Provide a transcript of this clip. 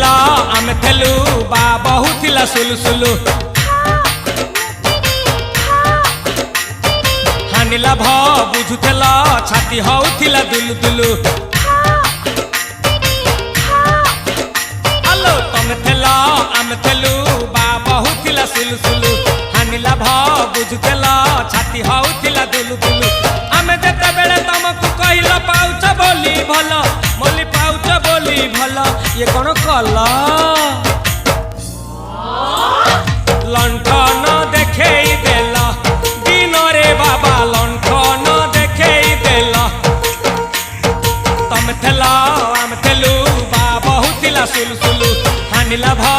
थेला आमे थेलु बा बहु थिला सुलु सुलु हानिला भ बुझुथेला छाती होउथिला दुलु दुलु आलो तमे थेला आमे थेलु बा बहु थिला सुलु सुलु हानिला भ बुझुथेला छाती होउथिला दुलु दुलु आमे जेते बेले तमकु कहिला पाउछ बोली भलो मोली पाउछ बोली भलो ये कोन कला लंठन देखेई देला दिन रे बाबा लंठन देखेई देला तमे थेला आमे थेलु बा बहु थिला सुलु सुलु हानिला भ